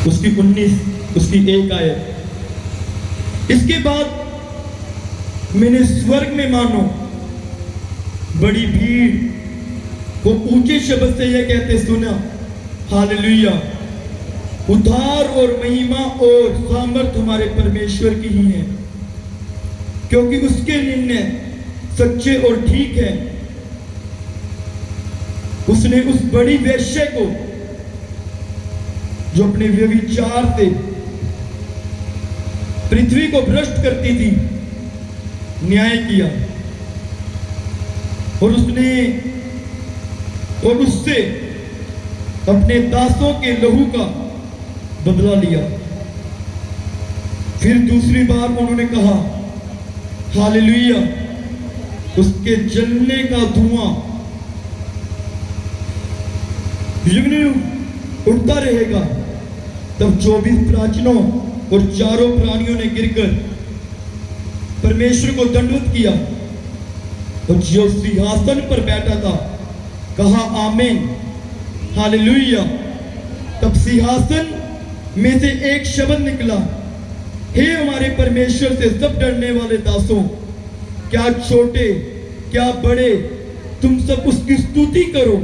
उसकी 19 उसकी 1 आयत। इसके बाद मैंने स्वर्ग में मानो बड़ी भीड़ को ऊंचे शब्द से यह कहते सुना, हालेलुया, उद्धार और महिमा और सामर्थ हमारे परमेश्वर की ही है, क्योंकि उसके निर्णय सच्चे और ठीक है। उसने उस बड़ी वेश्या को जो अपने व्यभिचार से पृथ्वी को भ्रष्ट करती थी न्याय किया, और उससे अपने दासों के लहू का बदला लिया। फिर दूसरी बार उन्होंने कहा, हालेलुया, उसके जलने का धुआं उड़ता रहेगा। तब 24 प्राचीनों और चारों प्राणियों ने गिरकर परमेश्वर को दंडवत किया, और जो सिंहासन पर बैठा था कहा, आमीन, हालेलुया। तब सिंहासन में से एक शब्द निकला, हे हमारे परमेश्वर से सब डरने वाले दासों, क्या छोटे क्या बड़े, तुम सब उसकी स्तुति करो।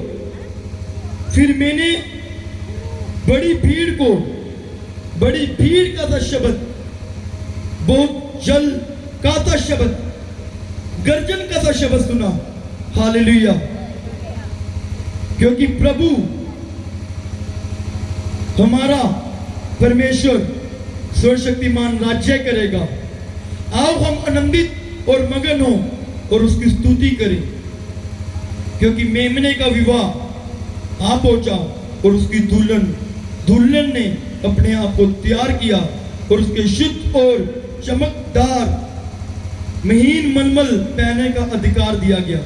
फिर मैंने बड़ी भीड़ का था शब्द, बहुत जल का था शब्द, गर्जन का था शब्द सुना, हालेलुया, क्योंकि प्रभु हमारा परमेश्वर सर्वशक्तिमान राज्य करेगा। आओ हम आनंदित और मगन हो और उसकी स्तुति करें, क्योंकि मेमने का विवाह आ पहुंचा और उसकी दुल्हन ने अपने आप को तैयार किया और उसके शुद्ध और चमकदार महीन मलमल पहनने का अधिकार दिया गया,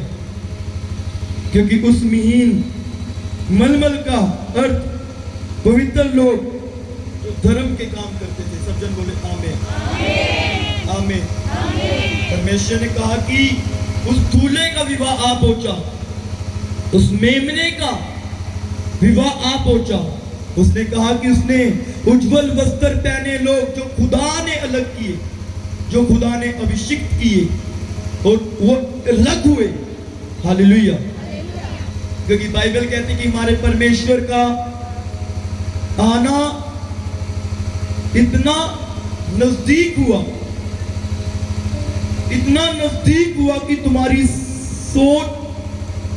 क्योंकि उस महीन मलमल का अर्थ पवित्र लोग जो धर्म के काम करते थे। सब जन बोले आमीन, आमीन। परमेश्वर ने कहा कि उस दूल्हे का विवाह आ पहुंचा, उस मेमने का विवाह आ पहुंचा। उसने कहा कि उसने उज्जवल वस्त्र पहने लोग जो खुदा ने अलग किए, जो खुदा ने अभिषिक्त किए, और वो अलग हुए, हालेलुया। क्योंकि बाइबल कहती है कि हमारे परमेश्वर का आना इतना नजदीक हुआ, इतना नजदीक हुआ कि तुम्हारी सोच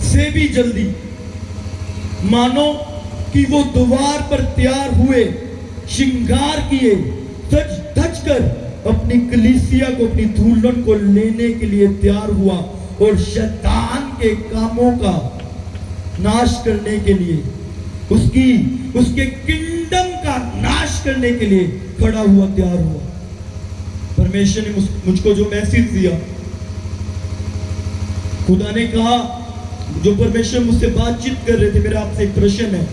से भी जल्दी, मानो कि वो द्वार पर तैयार हुए, श्रृंगार किए, सज धज कर अपनी कलीसिया को, अपनी दुल्हन को लेने के लिए तैयार हुआ, और शैतान के कामों का नाश करने के लिए, उसके किंगडम का नाश करने के लिए खड़ा हुआ, तैयार हुआ। परमेश्वर ने मुझको जो मैसेज दिया, खुदा ने कहा, जो परमेश्वर मुझसे बातचीत कर रहे थे, मेरा आपसे एक प्रश्न है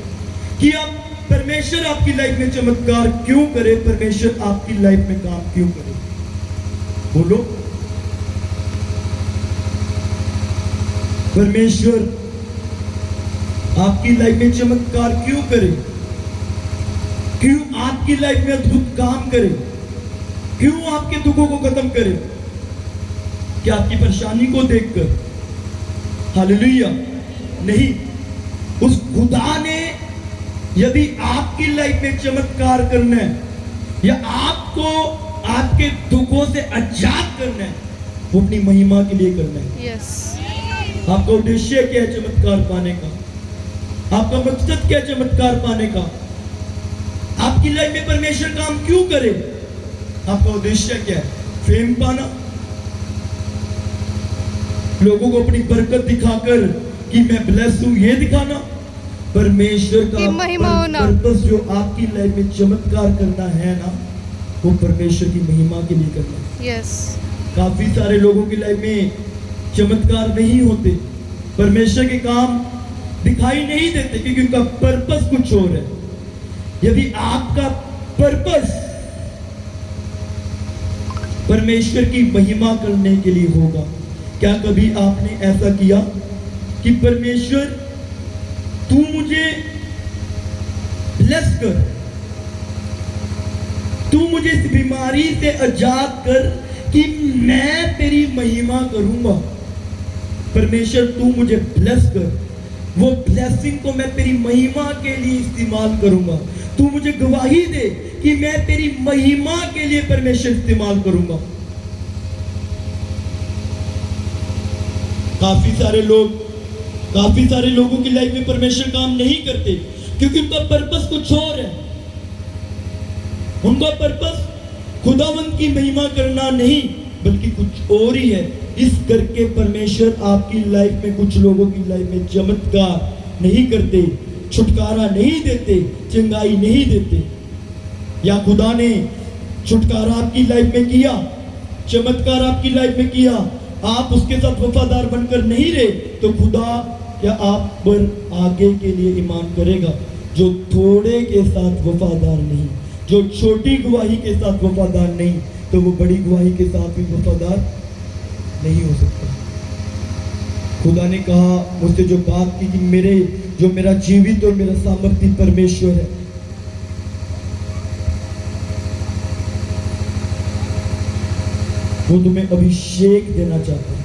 कि आप परमेश्वर आपकी लाइफ में चमत्कार क्यों करे, परमेश्वर आपकी लाइफ में काम क्यों करे? बोलो। परमेश्वर आपकी लाइफ में चमत्कार क्यों करे? क्यों आपकी लाइफ में अद्भुत काम करे? क्यों आपके दुखों को खत्म करे? क्या आपकी परेशानी को देखकर? हालेलुया। नहीं, उस खुदा ने यदि आपकी लाइफ में चमत्कार करना है, या आपको आपके दुखों से आजाद करना है, वो अपनी महिमा के लिए करना है। यस। आपका उद्देश्य क्या है चमत्कार पाने का? आपका मकसद क्या है चमत्कार पाने का? आपकी लाइफ में परमेश्वर काम क्यों करे? आपका उद्देश्य क्या है? फेम पाना, लोगों को अपनी बरकत दिखाकर कि मैं ब्लेस हूं, ये दिखाना? परमेश्वर का पर्पस जो आपकी लाइफ में चमत्कार करना है ना, वो परमेश्वर की महिमा के लिए करना है। यस। काफी सारे लोगों की लाइफ में चमत्कार नहीं होते, परमेश्वर के काम दिखाई नहीं देते, क्योंकि उनका पर्पस कुछ और है। यदि आपका पर्पस परमेश्वर की महिमा करने के लिए होगा, क्या कभी आपने ऐसा किया कि परमेश्वर तू मुझे ब्लेस कर, तू मुझे इस बीमारी से आजाद कर कि मैं तेरी महिमा करूंगा। परमेश्वर तू मुझे ब्लेस कर, वो ब्लेसिंग को मैं तेरी महिमा के लिए इस्तेमाल करूंगा। तू मुझे गवाही दे कि मैं तेरी महिमा के लिए परमेश्वर इस्तेमाल करूंगा। काफी सारे लोगों की लाइफ में परमेश्वर काम नहीं करते क्योंकि उनका पर्पस कुछ और है। उनका पर्पस खुदावंद की महिमा करना नहीं बल्कि कुछ और ही है। इस करके परमेश्वर आपकी लाइफ में, कुछ लोगों की लाइफ में चमत्कार नहीं करते, छुटकारा नहीं देते, चंगाई नहीं देते। या खुदा ने छुटकारा आपकी लाइफ में किया, चमत्कार आपकी लाइफ में किया, आप उसके साथ वफादार बनकर नहीं रहे, तो खुदा क्या आप पर आगे के लिए ईमान करेगा? जो थोड़े के साथ वफादार नहीं, जो छोटी गवाही के साथ वफादार नहीं, तो वो बड़ी गवाही के साथ भी वफादार नहीं हो सकता। खुदा ने कहा मुझसे जो बात की कि जो मेरा जीवित और मेरा सामर्थ्य परमेश्वर है, वो तुम्हें अभिषेक देना चाहता है,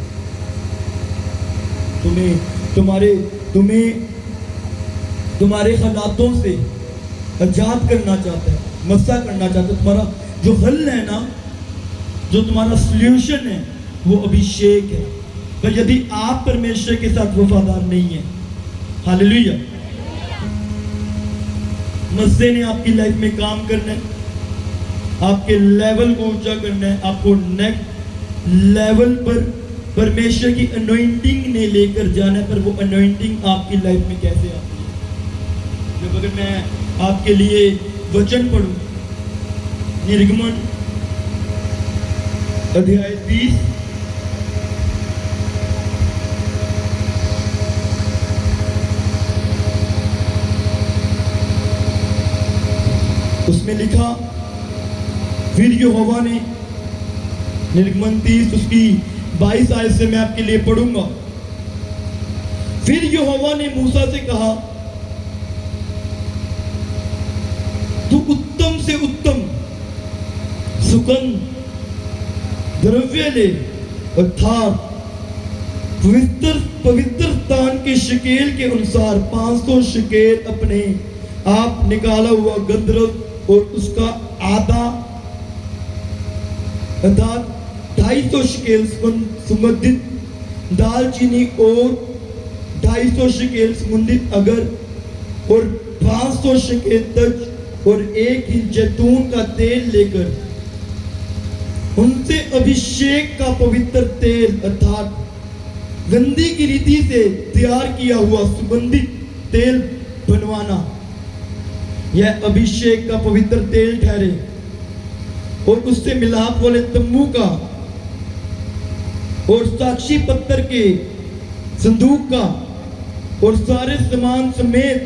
तुम्हारे हालातों से आजाद करना चाहता है, मसा करना चाहता है। तुम्हारा जो हल है ना, जो तुम्हारा सॉल्यूशन है, वो अभिषेक है। पर यदि आप परमेश्वर के साथ वफादार नहीं है, हालेलुया, मस्से ने आपकी लाइफ में काम करना है, आपके लेवल को ऊंचा करना है, आपको नेक्स्ट लेवल पर परमेश्वर की अनॉइंटिंग ने लेकर जाना है। पर वो अनॉइंटिंग आपकी लाइफ में कैसे आती है? जब अगर मैं आपके लिए वचन पढ़ूं, निर्गमन अध्याय 20 उसमें लिखा, फिर यहोवा ने, निर्गमन 30 उसकी 22 आयत से मैं आपके लिए पढ़ूंगा। फिर यहोवा ने मूसा से कहा, तू उत्तम से उत्तम सुगंध द्रव्य ले, अर्थात पवित्र स्थान के शकेल के अनुसार 500 शकेल अपने आप निकाला हुआ गंधर्व और उसका आधा अर्थात 250 शकेल सुगंधित दालचीनी और 250 शकेल सुगंधित अगर और 500 शकेल तज और 1 इंच जैतून का तेल लेकर उनसे अभिषेक का पवित्र तेल अर्थात गंदी की रीति से तैयार किया हुआ सुगंधित तेल बनवाना, यह अभिषेक का पवित्र तेल ठहरे। और उससे मिलाप वाले तंबू का और साक्षी पत्थर के संदूक का और सारे सामान समेत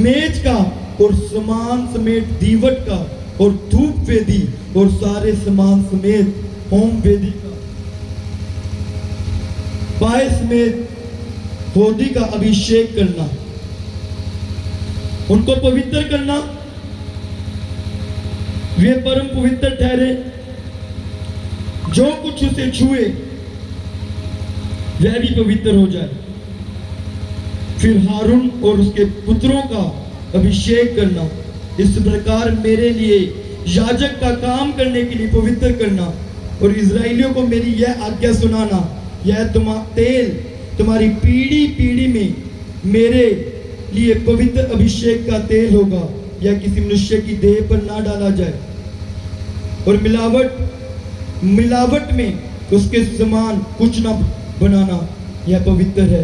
मेज का और सामान समेत दीवट का और धूप वेदी और सारे सामान समेत होम वेदी का पाए समेत होदी का अभिषेक करना, उनको पवित्र करना, वे परम पवित्र ठहरे। जो कुछ उसे छुए वह भी पवित्र हो जाए। फिर हारून और उसके पुत्रों का अभिषेक करना, इस प्रकार मेरे लिए याजक का काम करने के लिए पवित्र करना और इजराइलियों को मेरी यह आज्ञा सुनाना, यह तेल तुम्हारी पीढ़ी पीढ़ी में मेरे लिए पवित्र अभिषेक का तेल होगा, यह किसी मनुष्य की देह पर ना डाला जाए। और मिलावट में उसके समान कुछ ना बनाना, यह पवित्र है,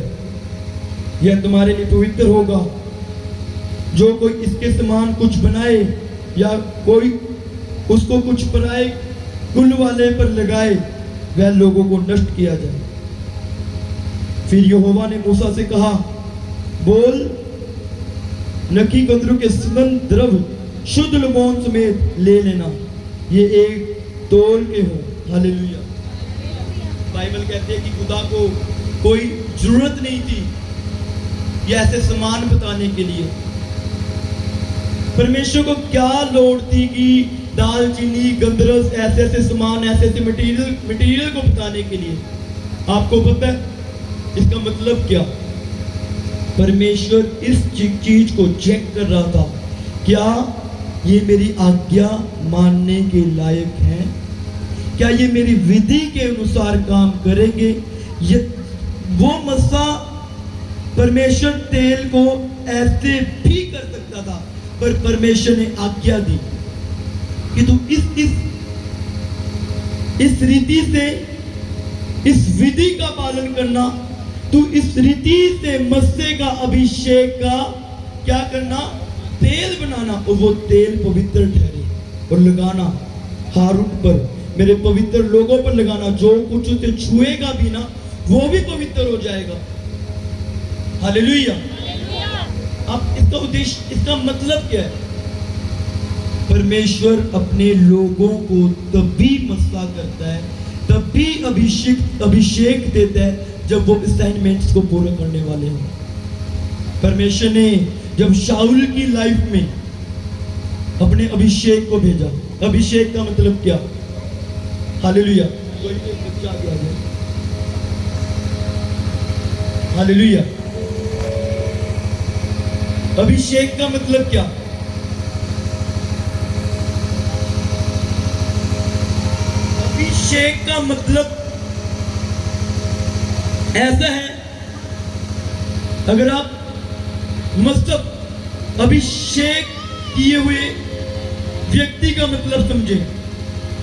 यह तुम्हारे लिए पवित्र होगा। जो कोई इसके समान कुछ बनाए या कोई उसको कुछ पराए कुल वाले पर लगाए, वह लोगों को नष्ट किया जाए। फिर यहोवा ने मूसा से कहा, बोल, नकी गंधर्व के सुगंध द्रव्य शुद्ध लूबोन समेत ले लेना, ये एक तोल के हो। हालेलुया। बाइबल कहती है कि खुदा को कोई जरूरत नहीं थी ये ऐसे सामान बताने के लिए। परमेश्वर को क्या लोड़ थी कि दालचीनी, गंधरस, ऐसे ऐसे सामान, ऐसे ऐसे मटेरियल को बताने के लिए। आपको पता है इसका मतलब क्या? परमेश्वर इस चीज को चेक कर रहा था, क्या ये मेरी आज्ञा मानने के लायक है? क्या ये मेरी विधि के अनुसार काम करेंगे? ये वो मस्सा परमेश्वर तेल को ऐसे भी कर सकता था, पर परमेश्वर ने आज्ञा दी कि तू इस रीति से, इस विधि का पालन करना, तू इस रीति से मस्से का अभिषेक का क्या करना, तेल बनाना, और वो तेल पवित्र ठहरे, और लगाना हारून पर, मेरे पवित्र लोगों पर लगाना। जो कुछ उसे छुएगा भी ना, वो भी पवित्र हो जाएगा। हालेलुया। अब इसका उद्देश्य, इसका मतलब क्या है? परमेश्वर अपने लोगों को तभी मस्सा करता है, तभी अभिषेक देता है, जब वो असाइनमेंट्स को पूरा करने वाले हों। परमेश्वर ने जब शाऊल की लाइफ में अपने अभिषेक को भेजा, अभिषेक का मतलब क्या? हालेलुया। कोई बच्चा आ गया। हालेलुया। अभिषेक का मतलब क्या? अभिषेक का मतलब ऐसा है, अगर आप मतलब अभिषेक किए हुए व्यक्ति का मतलब समझे,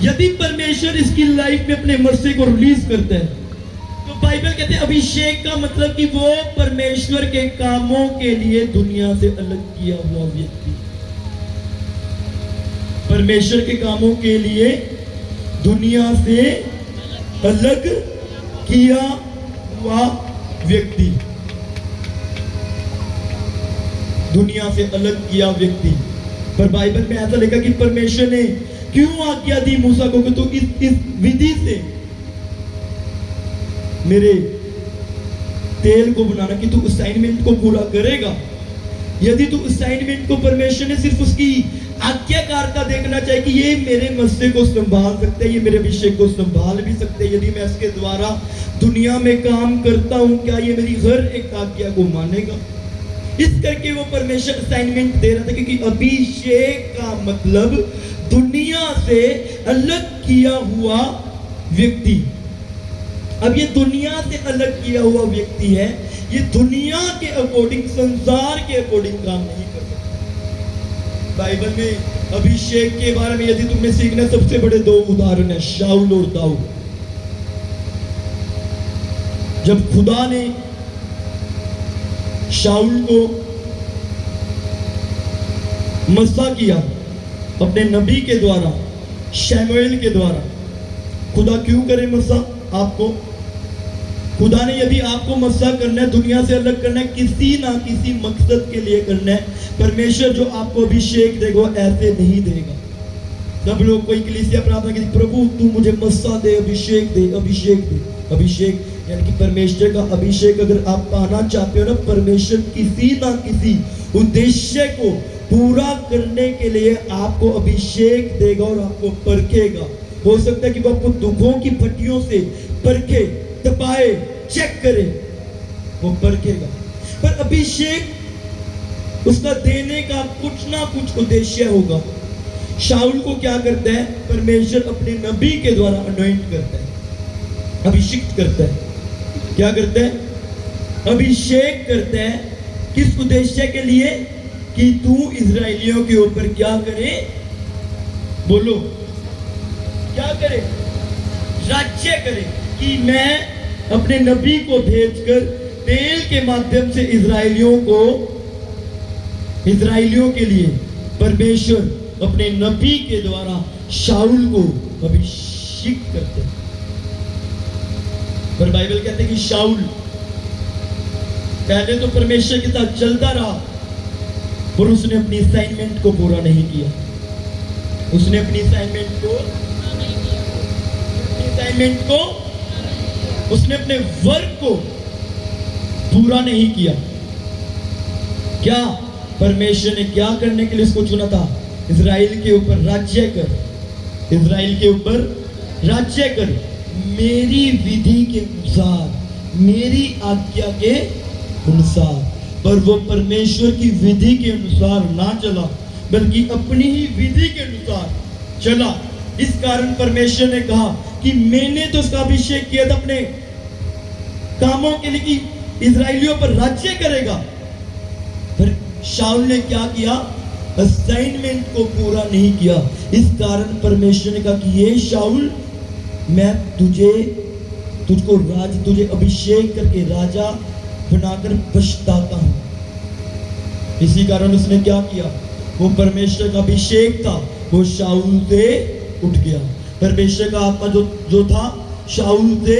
यदि परमेश्वर इसकी लाइफ में अपने मर्सी को रिलीज करता है, तो बाइबल कहते हैं अभिषेक का मतलब कि वो परमेश्वर के कामों के लिए दुनिया से अलग किया हुआ व्यक्ति, परमेश्वर के कामों के लिए दुनिया से अलग किया हुआ व्यक्ति, दुनिया से अलग किया व्यक्ति। पर बाइबल में ऐसा लिखा कि परमेश्वर ने क्यों आज्ञा दी मूसा को कि तू इस विधि से मेरे तेल को बनाना, कि तू असाइनमेंट को पूरा करेगा। यदि तू असाइनमेंट को, परमेश्वर ने सिर्फ उसकी आज्ञाकारिता देखना चाहिए कि ये मेरे मस्से को संभाल सकते हैं, ये मेरे अभिषेक को संभाल भी सकते हैं, यदि मैं इसके द्वारा दुनिया में काम करता हूं, क्या ये मेरी हर एक आज्ञा को मानेगा? इस करके वो परमेश्वर असाइनमेंट दे रहा था, क्योंकि अभिषेक का मतलब दुनिया से अलग किया हुआ व्यक्ति। अब ये दुनिया से अलग किया हुआ व्यक्ति है, ये दुनिया के अकॉर्डिंग, संसार के अकॉर्डिंग काम नहीं कर सकता। बाइबल में अभिषेक के बारे में यदि तुम्हें सीखना, सबसे बड़े दो उदाहरण है, शाऊल और दाऊद। जब खुदा ने शाऊल को मस्सा किया अपने नबी के द्वारा, शमूएल के द्वारा, खुदा क्यों करे मस्सा आपको? खुदा ने यदि आपको मस्सा करना है, दुनिया से अलग करना है, किसी ना किसी मकसद के लिए करना है। परमेश्वर जो आपको अभिषेक देगा ऐसे नहीं देगा। सब लोग कोई कलीसिया प्रार्थना की, प्रभु तू मुझे मस्सा दे, अभिषेक दे, अभिषेक दे। अभिषेक यानी कि परमेश्वर का अभिषेक अगर आप पाना चाहते हो ना, परमेश्वर किसी ना किसी उद्देश्य को पूरा करने के लिए आपको अभिषेक देगा और आपको परखेगा। हो सकता है कि वो आपको दुखों की भट्टियों से परखे, तपाए, चेक करे, वो परखेगा। पर अभिषेक उसका देने का कुछ ना कुछ उद्देश्य होगा। शाऊल को क्या करता है? परमेश्वर अपने नबी के द्वारा अनॉइंट करता है, अभिषेक करता है। क्या करता है? अभिषेक करता है। किस उद्देश्य के लिए? कि तू इजराइलियों के ऊपर क्या करे? बोलो, क्या करे? राज्य करे। कि मैं अपने नबी को भेजकर तेल के माध्यम से इजराइलियों के लिए परमेश्वर अपने नबी के द्वारा शाऊल को अभिषेक करते हैं। पर बाइबल कहते हैं कि शाऊल पहले तो परमेश्वर के साथ चलता रहा, पर उसने अपनी असाइनमेंट को पूरा नहीं किया। उसने अपनी असाइनमेंट को उसने अपने वर्क को पूरा नहीं किया। क्या परमेश्वर ने क्या करने के लिए इसको चुना था? इज़राइल के ऊपर राज्य कर, इज़राइल के ऊपर राज्य कर, मेरी विधि के अनुसार, मेरी आज्ञा के अनुसार। पर वो परमेश्वर की विधि के अनुसार ना चला, बल्कि अपनी ही विधि के अनुसार चला। इस कारण परमेश्वर ने कहा कि मैंने तो उसका अभिषेक किया था अपने कामों के लिए कि इजराइलियों पर राज्य करेगा। पर शाऊल ने क्या किया? असाइनमेंट को पूरा नहीं किया। इस कारण परमेश्वर ने कहा कि ये शाऊल, मैं तुझे अभिषेक करके राजा बनाकर पछताता हूं। इसी कारण उसने क्या किया? वो परमेश्वर का अभिषेक था, वो शाऊल से उठ गया। परमेश्वर का आत्मा जो था शाऊल से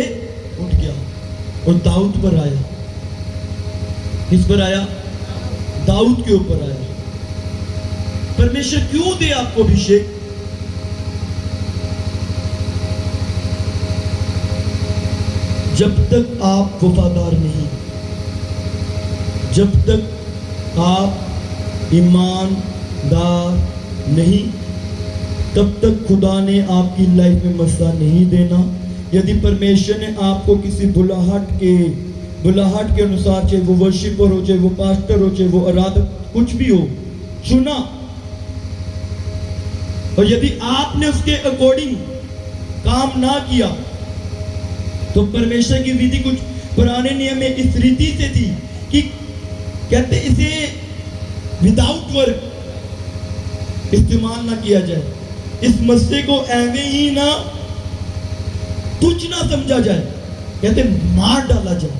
उठ गया और दाऊद पर आया। किस पर आया? दाऊद के ऊपर आया। परमेश्वर क्यों दे आपको अभिषेक? जब तक आप वफादार नहीं, जब तक आप ईमानदार नहीं, तब तक खुदा ने आपकी लाइफ में मसला नहीं देना। यदि परमेश्वर ने आपको किसी बुलाहट के अनुसार, चाहे वो वर्शिपर हो, चाहे वो पास्टर हो, चाहे वो आराधक, कुछ भी हो, चुना, और यदि आपने उसके अकॉर्डिंग काम ना किया, तो परमेश्वर की विधि कुछ पुराने नियम में इस रीति से थी कि कहते इसे विदाउट वर्क इस्तेमाल ना किया जाए, इस मसले को एवे ही ना तुच्छ ना समझा जाए, कहते मार डाला जाए।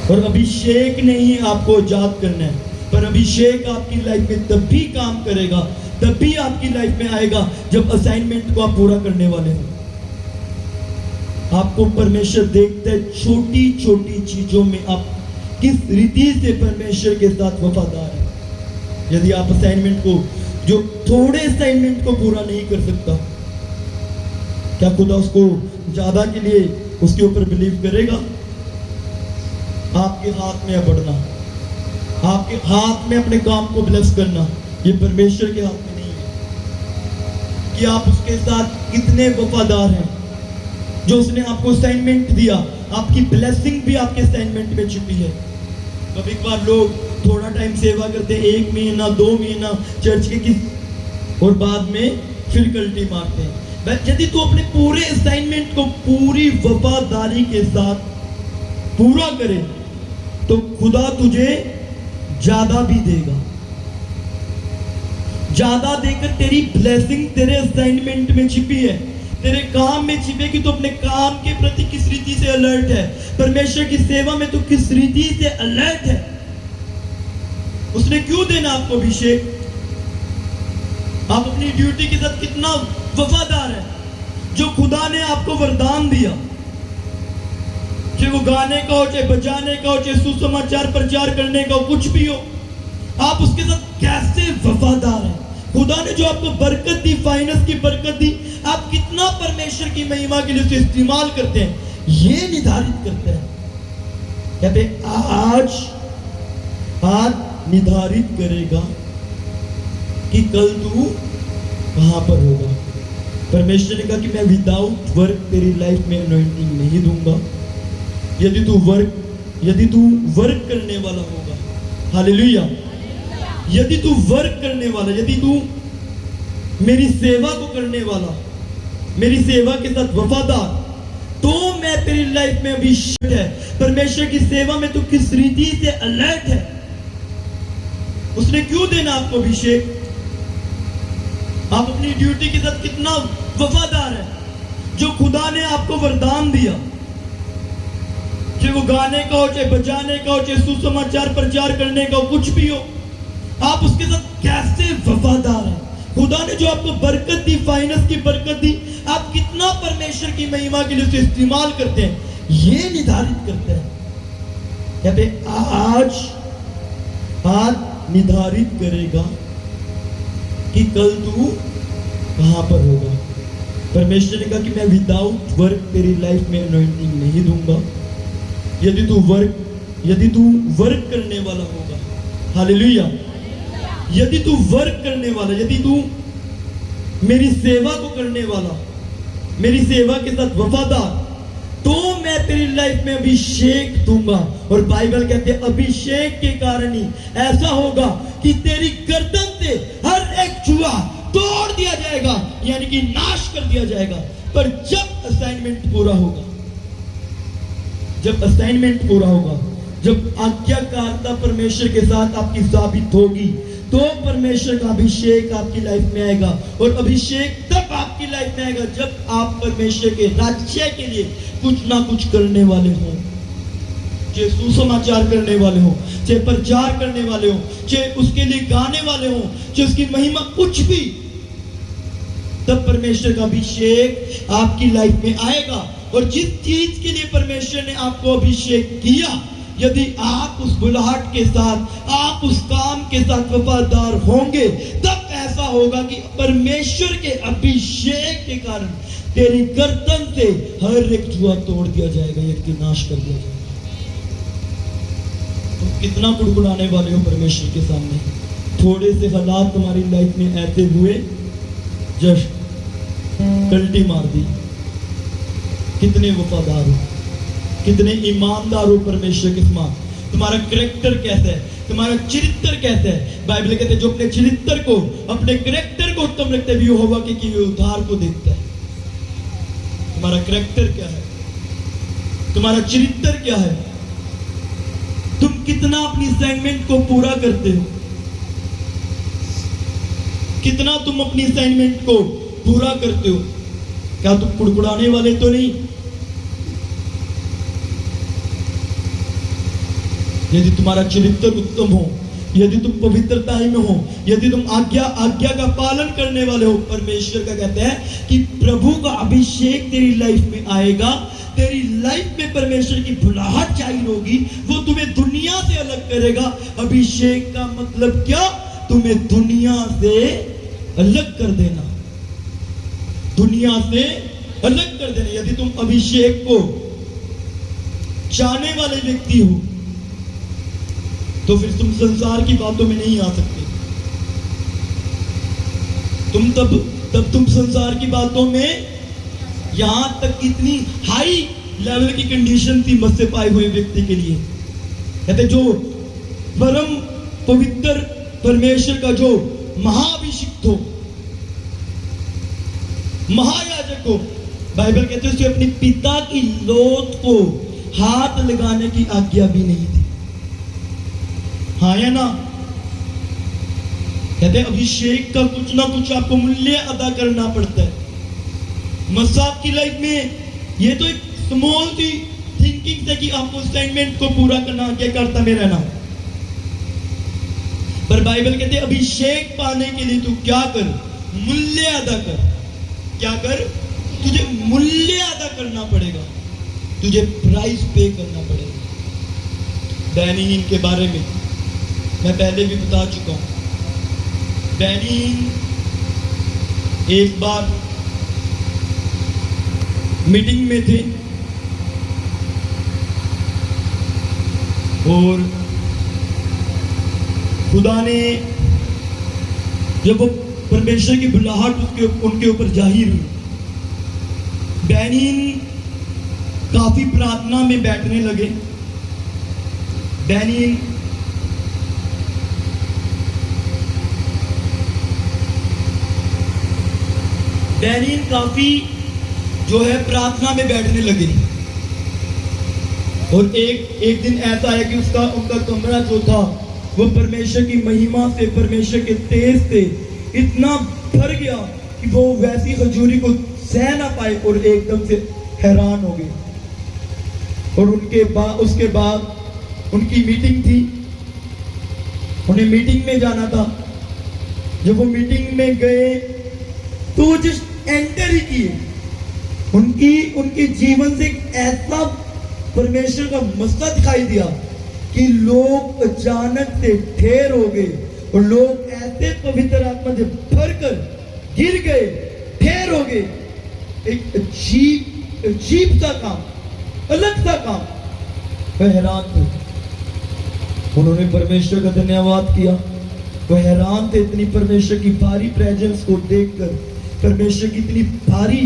और अभिषेक ने ही आपको आजाद करना है, पर अभिषेक आपकी लाइफ में तब भी काम करेगा, तब भी आपकी लाइफ में आएगा जब असाइनमेंट को आप पूरा करने वाले हो। आपको परमेश्वर देखता है छोटी छोटी चीजों में आप किस रीति से परमेश्वर के साथ वफादार है। यदि आप असाइनमेंट को, जो थोड़े असाइनमेंट को पूरा नहीं कर सकता, क्या खुदा उसको ज्यादा के लिए उसके ऊपर बिलीव करेगा? आपके हाथ में है बढ़ना, आपके हाथ में अपने काम को ब्लेस करना, ये परमेश्वर के हाथ में नहीं है कि आप उसके साथ कितने वफादार हैं। जो उसने आपको असाइनमेंट दिया, आपकी ब्लेसिंग भी आपके असाइनमेंट में छिपी है। कभी कभार लोग थोड़ा टाइम सेवा करते हैं, 1 महीना 2 महीना चर्च के किस, और बाद में फिर कल्टी मारते हैं। यदि तू अपने पूरे असाइनमेंट को पूरी वफादारी के साथ पूरा करे, तो खुदा तुझे ज्यादा भी देगा, ज्यादा देकर तेरी ब्लेसिंग तेरे असाइनमेंट में छिपी है, तेरे काम में छिपे कि तू अपने काम के प्रति किस रीति से अलर्ट है, परमेश्वर की सेवा में तू किस रीति से अलर्ट है। उसने क्यों देना आपको अभिषेक? आप अपनी ड्यूटी के साथ कितना वफादार है। जो खुदा ने आपको वरदान दिया, चाहे वो गाने का हो, चाहे बजाने का हो, चाहे सुसमाचार प्रचार करने का हो, कुछ भी हो, आप उसके साथ कैसे वफादार हैं। खुदा ने जो आपको बरकत दी, फाइनेंस की बरकत दी, आप कितना परमेश्वर की महिमा के लिए उसे इस्तेमाल करते हैं, ये निर्धारित करते हैं। कहते आज निर्धारित करेगा कि कल तू कहां पर होगा। परमेश्वर ने कहा कि मैं विदाउट वर्क तेरी लाइफ में अनॉइंटिंग नहीं दूंगा। यदि तू वर्क करने वाला होगा, हालेलुया, यदि तू वर्क करने वाला, यदि तू मेरी सेवा को करने वाला, मेरी सेवा के साथ वफादार, तो मैं तेरी लाइफ में अभिषेक है। परमेश्वर की सेवा में तू किस रीति से अलर्ट है। उसने क्यों देना आपको अभिषेक? आप अपनी ड्यूटी के साथ कितना वफादार है। जो खुदा ने आपको वरदान दिया, चाहे वो गाने का हो, चाहे बजाने का हो, चाहे सुसमाचार प्रचार करने का हो, कुछ भी हो, आप उसके साथ कैसे वफादार हैं। खुदा ने जो आपको बरकत दी, फाइनेंस की बरकत दी, आप कितना परमेश्वर की महिमा के लिए उसे इस्तेमाल करते हैं, ये निर्धारित करते हैं। कहते आज निर्धारित करेगा कि कल तू कहां पर होगा। परमेश्वर ने कहा कि मैं विदाउट वर्क तेरी लाइफ में अनॉइंटिंग नहीं दूंगा। यदि तू यदि तू वर्क करने वाला होगा, हालेलुया, यदि तू वर्क करने वाला, यदि तू मेरी सेवा को करने वाला, मेरी सेवा के साथ वफादार, तो मैं तेरी लाइफ में अभिषेक दूंगा। और बाइबल कहते हैं अभिषेक के कारण ही ऐसा होगा कि तेरी गर्दन से हर एक जुआ तोड़ दिया जाएगा, यानी कि नाश कर दिया जाएगा। पर जब असाइनमेंट पूरा होगा, जब असाइनमेंट पूरा होगा, जब आज्ञाकारिता परमेश्वर के साथ आपकी साबित होगी, तो परमेश्वर का अभिषेक आपकी लाइफ में आएगा। और अभिषेक तब आपकी लाइफ में आएगा जब आप परमेश्वर के राज्य के लिए कुछ ना कुछ करने वाले हो, चाहे सुसमाचार करने वाले हो, चाहे प्रचार करने वाले हो, चाहे उसके लिए गाने वाले हो, चाहे उसकी महिमा कुछ भी, तब परमेश्वर का अभिषेक आपकी लाइफ में आएगा। और जिस चीज के लिए परमेश्वर ने आपको अभिषेक किया, यदि आप उस बुलाहट के साथ, आप उस काम के साथ वफादार होंगे, तब ऐसा होगा कि परमेश्वर के अभिषेक के कारण तेरी गर्दन से हर एक जुआ तोड़ दिया जाएगा, एक नाश कर दिया जाएगा। तुम कितना गुड़गुड़ाने वाले हो परमेश्वर के सामने। थोड़े से हालात तुम्हारी लाइफ में ऐसे हुए, जस्ट कल्टी मार दी। कितने वफादार हो, कितने ईमानदार हो परमेश्वर के साथ। तुम्हारा कैरेक्टर कैसा है, तुम्हारा चरित्र कैसा है। बाइबल कहते हैं जो अपने चरित्र को, अपने कैरेक्टर को उत्तम रखते भी होगा कि उद्धार को देखता है। तुम्हारा कैरेक्टर क्या है, तुम्हारा चरित्र क्या है, तुम कितना अपनी असाइनमेंट को पूरा करते हो, कितना तुम अपनी असाइनमेंट को पूरा करते हो। क्या तुम कुड़कुड़ाने वाले तो नहीं? यदि तुम्हारा चरित्र उत्तम हो, यदि तुम पवित्रता में हो, यदि तुम आज्ञा का पालन करने वाले हो, परमेश्वर का कहते हैं कि प्रभु का अभिषेक तेरी लाइफ में आएगा। तेरी लाइफ में परमेश्वर की बुलाहट जाहिर होगी, वो तुम्हें दुनिया से अलग करेगा। अभिषेक का मतलब क्या? तुम्हें दुनिया से अलग कर देना, दुनिया से अलग कर देना। यदि तुम अभिषेक को चाहने वाले व्यक्ति हो, तो फिर तुम संसार की बातों में नहीं आ सकते। तुम तब तुम संसार की बातों में, यहां तक इतनी हाई लेवल की कंडीशन थी मत से पाए हुए व्यक्ति के लिए। कहते जो परम पवित्र परमेश्वर का जो महाअभिषिक्त हो, महायाजक हो, बाइबल कहते हैं उसे अपने पिता की लोथ को हाथ लगाने की आज्ञा भी नहीं थी। हाँ या ना? कहते अभिषेक का कुछ ना कुछ आपको मूल्य अदा करना पड़ता है। मसाब की लाइफ में ये तो एक स्मॉल सी थिंकिंग है कि आपको असाइनमेंट को पूरा करना, क्या करता में रहना। पर बाइबल कहते हैं अभिषेक पाने के लिए तू क्या कर? मूल्य अदा कर। क्या कर? तुझे मूल्य अदा करना पड़ेगा, तुझे प्राइस पे करना पड़ेगा। बैनीहीन के बारे में मैं पहले भी बता चुका हूं। बैनीहीन एक बार मीटिंग में थे और खुदा ने जब वो परमेश्वर की बुलाहट उनके ऊपर जाहिर हुई, बैनीहीन काफी प्रार्थना में बैठने लगे। बैनीहीन काफी जो है प्रार्थना में बैठने लगे। और एक दिन ऐसा है कि उनका कमरा जो था वो परमेश्वर की महिमा से, परमेश्वर के तेज से इतना भर गया कि वो वैसी हजूरी को सह ना पाए और एकदम से हैरान हो गए। और उसके बाद उनकी मीटिंग थी, उन्हें मीटिंग में जाना था। जब वो मीटिंग में गए तो वो जस्ट एंटर ही किए, उनके जीवन से एक ऐसा परमेश्वर का मसला दिखाई दिया कि लोग अचानक से ठेर हो गए और लोग ऐसे पवित्र आत्मा से भरकर गिर गए, ठेर हो गए। एक अजीब सा काम, अलग सा काम। वह हैरान थे। उन्होंने परमेश्वर का धन्यवाद किया। वो हैरान थे इतनी परमेश्वर की भारी प्रेजेंस को देखकर, परमेश्वर की इतनी भारी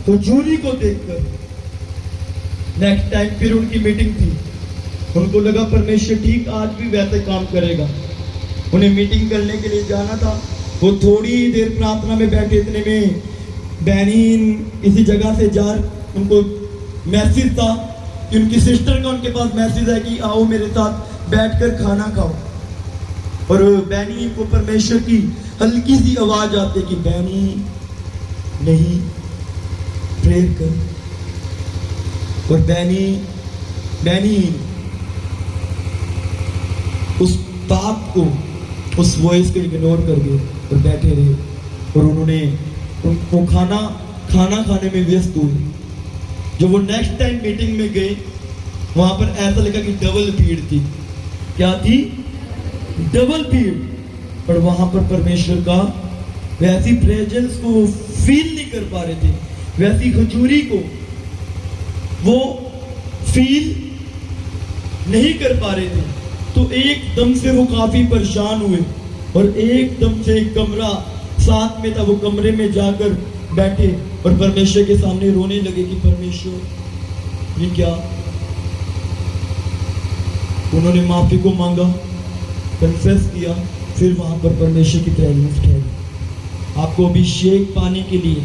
हुजूरी को देखकर। नेक्स्ट टाइम फिर उनकी मीटिंग थी, उनको लगा परमेश्वर ठीक आज भी वैसे काम करेगा। उन्हें मीटिंग करने के लिए जाना था। वो थोड़ी देर प्रार्थना में बैठे, इतने में बहनीन इसी जगह से जा, उनको मैसेज था कि उनकी सिस्टर का उनके पास मैसेज है कि आओ मेरे साथ बैठकर खाना खाओ। और बहनी को परमेश्वर की हल्की सी आवाज आती कि बहनी नहीं, प्रेयर कर। और बहनी उस बात को, उस वॉइस को इग्नोर कर गए और बैठे रहे। और उन्होंने उनको खाना खाने में व्यस्त हुए। जब वो नेक्स्ट टाइम मीटिंग में गए, वहां पर ऐसा लगा कि डबल भीड़ थी। क्या थी? डबल भीड़। पर वहां पर परमेश्वर का वैसी प्रेजेंस को फील नहीं कर पा रहे थे, वैसी हुजूरी को वो फील नहीं कर पा रहे थे। तो एकदम से वो काफी परेशान हुए और एकदम से एक कमरा साथ में था, वो कमरे में जाकर बैठे और परमेश्वर के सामने रोने लगे कि परमेश्वर ये क्या। उन्होंने माफी को मांगा, कन्फेस किया, फिर वहां पर परमेश्वर की प्रेजेंस ठहरी। आपको अभिषेक पाने के लिए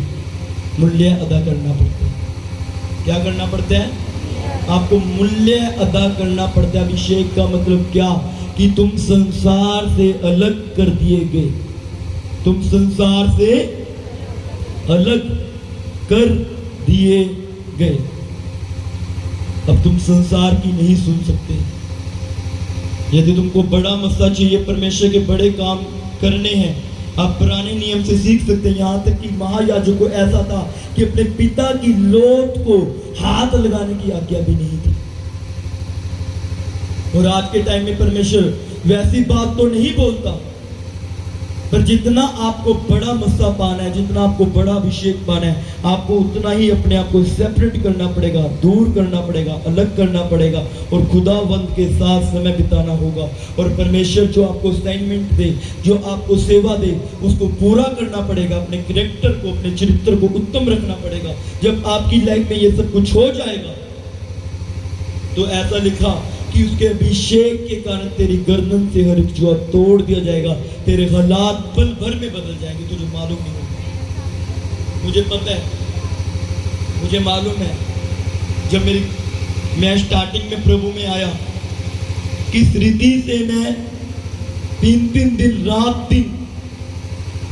मूल्य अदा करना पड़ता है। क्या करना पड़ता है? आपको मूल्य अदा करना पड़ता है। अभिषेक का मतलब क्या? कि तुम संसार से अलग कर दिए गए, तुम संसार से अलग कर दिए गए। अब तुम संसार की नहीं सुन सकते। यदि तुमको बड़ा मस्सा चाहिए, परमेश्वर के बड़े काम करने हैं, आप पुराने नियम से सीख सकते हैं। यहां तक कि महायाजक को ऐसा था कि अपने पिता की लोथ को हाथ लगाने की आज्ञा भी नहीं थी। और आज के टाइम में परमेश्वर वैसी बात तो नहीं बोलता, पर जितना आपको बड़ा मस्सा पाना है, जितना आपको बड़ा अभिषेक पाना है, आपको उतना ही अपने आप को सेपरेट करना पड़ेगा, दूर करना पड़ेगा, अलग करना पड़ेगा और खुदावंत के साथ समय बिताना होगा। और परमेश्वर जो आपको असाइनमेंट दे, जो आपको सेवा दे, उसको पूरा करना पड़ेगा। अपने कैरेक्टर को, अपने चरित्र को उत्तम रखना पड़ेगा। जब आपकी लाइफ में ये सब कुछ हो जाएगा तो ऐसा लिखा कि उसके अभिषेक के कारण तेरी गर्दन से हर एक जुआ तोड़ दिया जाएगा, तेरे हालात पल भर में बदल जाएंगे, तुझे मालूम नहीं होगा। मुझे पता है, मुझे मालूम है, जब मैं स्टार्टिंग में प्रभु में आया, किस रीति से मैं 3 दिन रात दिन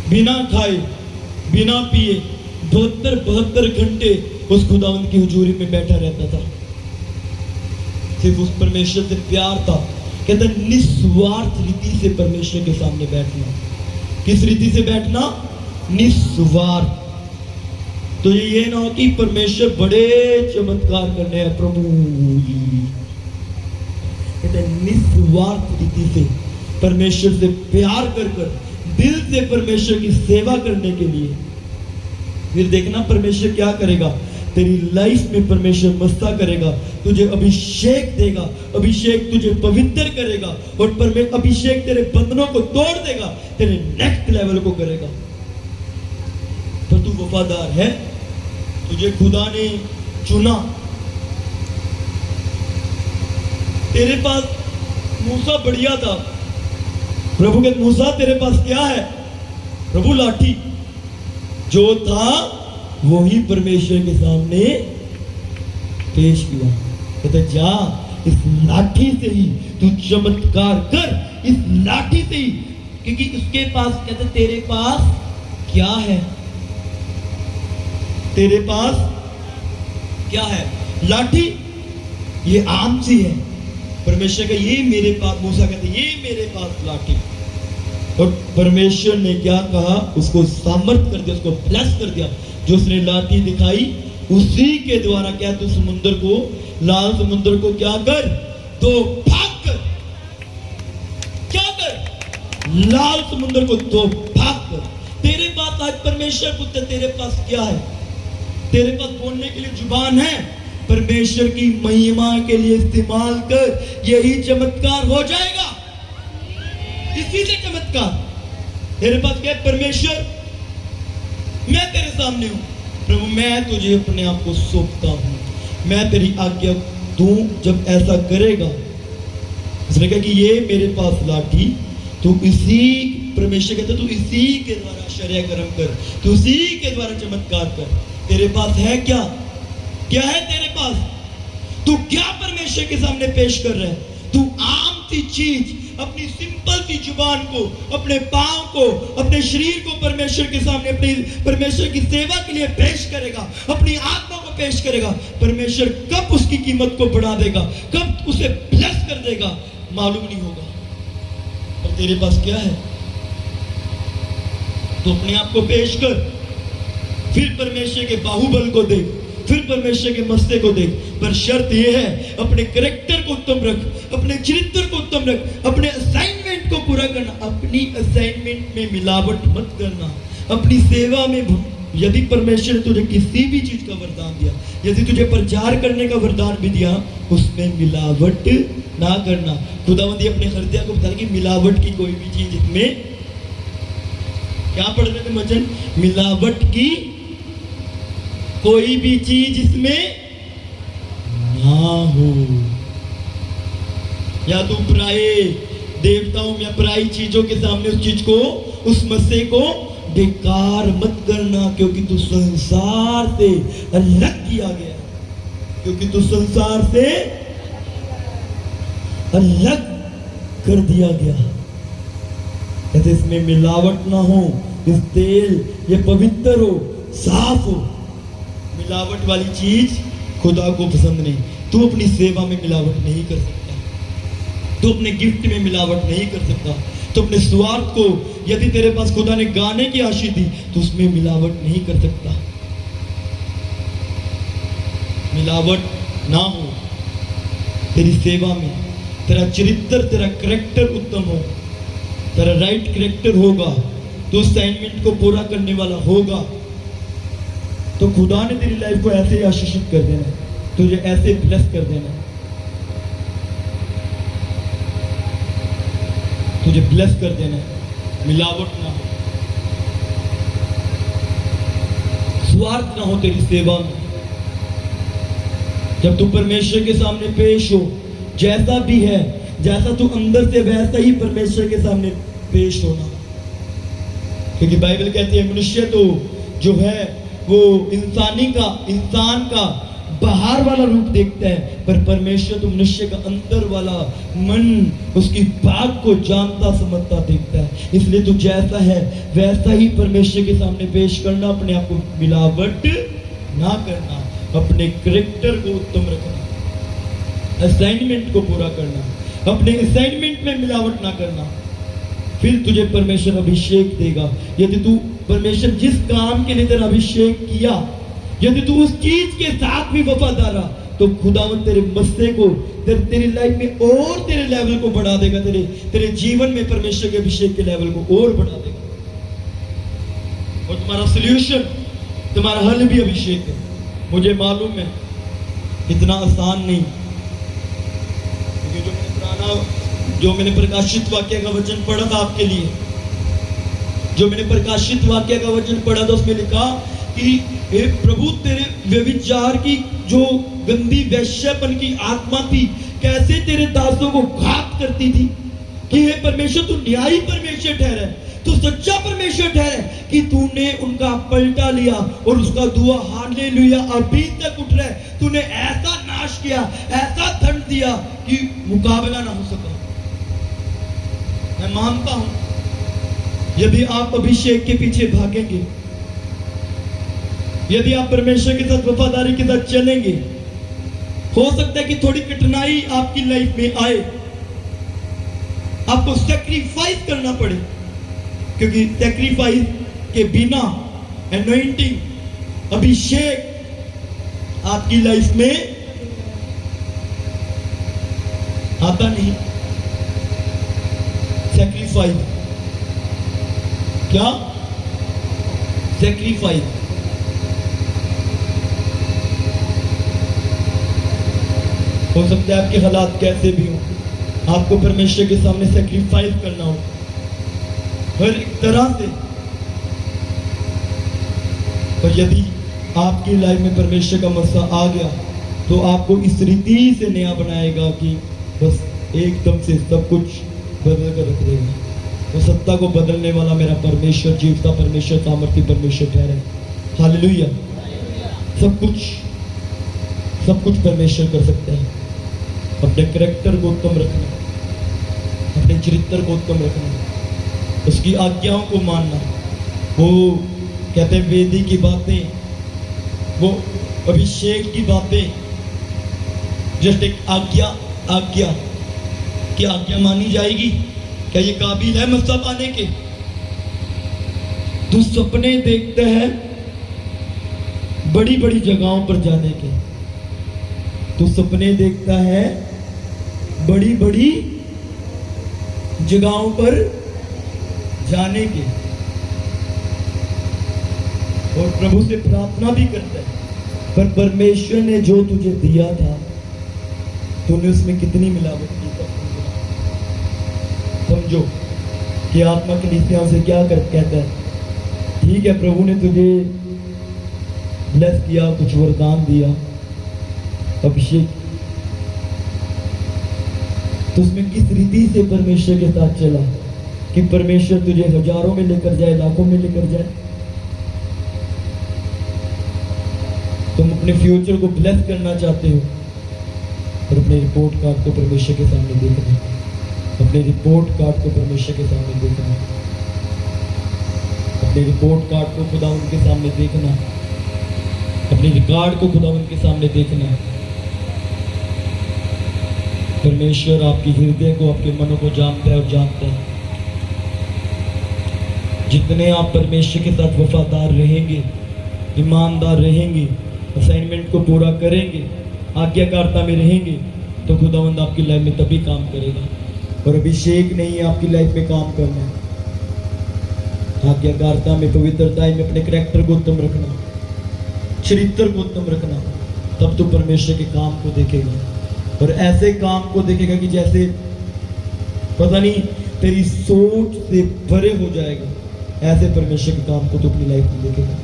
बिना खाए बिना पिए 72 घंटे उस खुदावंत की हुजूरी में बैठा रहता था। सिर्फ उस परमेश्वर से प्यार था। कहते निस्वार्थ रीति से परमेश्वर के सामने बैठना। किस रीति से बैठना? निस्वार्थ। तो ये ना हो कि परमेश्वर बड़े चमत्कार करने हैं प्रभु जी। कहते निस्वार्थ रीति से परमेश्वर से प्यार कर दिल से परमेश्वर की सेवा करने के लिए। फिर देखना परमेश्वर क्या करेगा। तेरी लाइफ में परमेश्वर मस्ता करेगा, तुझे अभिषेक देगा, अभिषेक तुझे पवित्र करेगा और अभिषेक तेरे बंधनों को तोड़ देगा, तेरे नेक्स्ट लेवल को करेगा। पर तू वफादार है, तुझे खुदा ने चुना। तेरे पास मूसा बढ़िया था, प्रभु के मूसा तेरे पास क्या है? प्रभु लाठी। जो था वही परमेश्वर के सामने पेश किया। कहते जा इस लाठी से ही तू चमत्कार कर, इस लाठी से ही, क्योंकि उसके पास, कहते तेरे पास क्या है? तेरे पास क्या है? लाठी। ये आम सी है। परमेश्वर का ये मेरे पास, मूसा कहते ये मेरे पास लाठी। और परमेश्वर ने क्या कहा? उसको सामर्थ कर दिया, उसको ब्लेस कर दिया। जो उसने लाठी दिखाई उसी के द्वारा क्या तू समुद्र को, लाल समुद्र को क्या कर? तो भाग कर। क्या कर? लाल समुद्र को तो भाग कर। तेरे पास आज परमेश्वर पुत्र, तेरे पास क्या है? तेरे पास बोलने के लिए जुबान है, परमेश्वर की महिमा के लिए इस्तेमाल कर, यही चमत्कार हो जाएगा। इसी से चमत्कार। तेरे पास क्या है? परमेश्वर मैं तेरे सामने हूं, प्रभु मैं तुझे अपने आप को सौंपता हूं, मैं तेरी आज्ञा दूं। जब ऐसा करेगा, उसने कहा कि ये मेरे पास लाठी, तू इसी, परमेश्वर कहता तू इसी के द्वारा आश्चर्य कर्म कर, तू इसी के द्वारा चमत्कार कर। तेरे पास है क्या? क्या है तेरे पास? तू क्या परमेश्वर के सामने पेश कर रहा है? तू आम सी चीज, अपनी सिंपल सी जुबान को, अपने पांव को, अपने शरीर को परमेश्वर के सामने, अपनी परमेश्वर की सेवा के लिए पेश करेगा, अपनी आत्मा को पेश करेगा। परमेश्वर कब उसकी कीमत को बढ़ा देगा, कब उसे ब्लेस कर देगा, मालूम नहीं होगा। और तेरे पास क्या है? तो अपने आप को पेश कर, फिर परमेश्वर के बाहुबल को देख, फिर परमेश्वर के मस्ते को देख। पर शर्त यह है, अपने कैरेक्टर को उत्तम रख, अपने चरित्र को उत्तम रख, अपने असाइनमेंट को पूरा करना। अपनी असाइनमेंट में मिलावट मत करना। अपनी सेवा में, यदि परमेश्वर ने तुझे किसी भी चीज का वरदान दिया, यदि तुझे प्रचार करने का वरदान भी दिया, उसमें मिलावट ना करना। खुदावंदी अपने हृदय को बताया कि मिलावट की कोई भी चीज इसमें, क्या पढ़ रहे थे वचन? मिलावट की कोई भी चीज इसमें ना हो। या तू पराये देवताओं या पराई चीजों के सामने उस चीज को, उस मस्से को बेकार मत करना, क्योंकि तू संसार से अलग किया गया, क्योंकि तू संसार से अलग कर दिया गया। कहते इसमें मिलावट ना हो, इस तेल ये पवित्र हो, साफ हो। मिलावट वाली चीज खुदा को पसंद नहीं। तू अपनी सेवा में मिलावट नहीं कर सकता, तू अपने गिफ्ट में मिलावट नहीं कर सकता, तो अपने स्वार्थ को, यदि तेरे पास खुदा ने गाने की आशीष दी, तो उसमें मिलावट नहीं कर सकता। मिलावट ना हो तेरी सेवा में, तेरा चरित्र, तेरा कैरेक्टर उत्तम हो, तेरा राइट कैरेक्टर होगा, तो असाइनमेंट को पूरा करने वाला होगा, तो खुदा ने तेरी लाइफ को ऐसे ही आशीषित कर देना है, तुझे ऐसे ब्लेस कर देना है, तुझे ब्लेस कर देना है। मिलावट ना हो, स्वार्थ ना हो तेरी सेवा में। जब तू परमेश्वर के सामने पेश हो, जैसा भी है, जैसा तू अंदर से, वैसा ही परमेश्वर के सामने पेश होना। क्योंकि बाइबल कहती है मनुष्य तो जो है वो इंसान का बाहर वाला रूप देखता है, पर परमेश्वर तो मनुष्य का अंदर वाला मन, उसकी बात को जानता समझता देखता है। इसलिए तू जैसा है वैसा ही परमेश्वर के सामने पेश करना, अपने आप को मिलावट ना करना, अपने कैरेक्टर को उत्तम रखना, असाइनमेंट को पूरा करना, अपने असाइनमेंट में मिलावट ना करना। फिर तुझे परमेश्वर अभिषेक देगा। यदि तू परमेश्वर जिस काम के लिए तेरा अभिषेक किया, यदि तू उस चीज के साथ भी वफादार रहा, तो खुदावंद तेरे मस्से को, तेरी लाइफ में और तेरे लेवल को बढ़ा देगा, तेरे जीवन में परमेश्वर के अभिषेक के लेवल को और बढ़ा देगा। और तुम्हारा सोल्यूशन, तुम्हारा हल भी अभिषेक है। मुझे मालूम है इतना आसान नहीं, क्योंकि जो मैंने प्रकाशित वाक्य का वचन पढ़ा था आपके लिए, जो मैंने प्रकाशित वाक्य का वचन पढ़ा था, उसमें लिखा कि हे प्रभु, तेरे व्यभिचार की जो गंदी वैश्यपन की आत्मा थी, कैसे तेरे दासों को घात करती थी, कि हे परमेश्वर तू न्यायी परमेश्वर ठहरा, तू सच्चा परमेश्वर ठहरा, कि तूने उनका पलटा लिया और उसका दुआ हालेलुया अभी तक उठ रहा है। तूने ऐसा नाश किया, ऐसा दंड दिया कि मुकाबला ना हो सका। मैं मानता हूं यदि आप अभिषेक के पीछे भागेंगे, यदि आप परमेश्वर के साथ वफादारी के साथ चलेंगे, हो सकता है कि थोड़ी कठिनाई आपकी लाइफ में आए, आपको सैक्रिफाइस करना पड़े, क्योंकि सैक्रिफाइस के बिना एनॉइंटिंग, अभिषेक आपकी लाइफ में आता नहीं। सैक्रिफाइस क्या? सैक्रिफाइस हो सकता है आपके हालात कैसे भी हो, आपको परमेश्वर के सामने सैक्रिफाइस करना हो, हर एक तरह से। पर यदि आपकी लाइफ में परमेश्वर का मसा आ गया तो आपको इस रीति से नया बनाएगा कि बस एकदम से सब कुछ बदल कर रख देगा। तो सत्ता को बदलने वाला मेरा परमेश्वर, जीवता परमेश्वर, सामर्थ्य परमेश्वर ठहरे। हालेलुया। सब कुछ परमेश्वर कर सकता है। अपने कैरेक्टर को उत्तम रखना, अपने चरित्र को उत्तम रखना, उसकी आज्ञाओं को मानना। वो कहते हैं वेदी की बातें, वो अभिषेक की बातें, जस्ट एक आज्ञा की आज्ञा मानी जाएगी। क्या ये काबिल है मस्सा पाने के? तू सपने देखता है बड़ी बड़ी जगहों पर जाने के, तू सपने देखता है बड़ी बड़ी जगहों पर जाने के, और प्रभु से प्रार्थना भी करता है। पर परमेश्वर ने जो तुझे दिया था तूने उसमें कितनी मिलावट की? समझो कि आत्मा कलीसियाओं से क्या कहता है। ठीक है, प्रभु ने तुझे ब्लेस किया, कुछ वरदान दिया, अभिषेक, तो उसमें किस रीति से परमेश्वर के साथ चला कि परमेश्वर तुझे हजारों में लेकर जाए, लाखों में लेकर जाए। तुम अपने फ्यूचर को ब्लेस करना चाहते हो और अपने रिपोर्ट कार्ड को परमेश्वर के सामने देखना, अपने रिपोर्ट कार्ड को परमेश्वर के सामने देखना, अपने रिपोर्ट कार्ड को खुदा उनके सामने देखना, अपने रिकॉर्ड को खुदा उनके सामने देखना। परमेश्वर आपकी हृदय को, आपके मनों को जानता है और जानता है। जितने आप परमेश्वर के साथ वफादार रहेंगे, ईमानदार रहेंगे, असाइनमेंट को पूरा करेंगे, आज्ञाकारिता में रहेंगे, तो खुदावंद आपकी लाइफ में तभी काम करेगा। और अभिषेक नहीं है आपकी लाइफ में काम करना, आज्ञाकारिता में, पवित्रता में अपने कैरेक्टर को उत्तम रखना, चरित्र को उत्तम रखना, तब तो परमेश्वर के काम को देखेगा। और ऐसे काम को देखेगा कि जैसे पता नहीं तेरी सोच से परे हो जाएगा। ऐसे परमेश्वर के काम को तो अपनी लाइफ में देखेगा।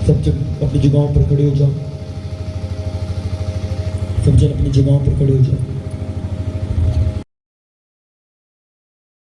सब जन अपनी जगहों पर खड़े हो जाओ, सब जन अपनी जगहों पर खड़े हो जाओ।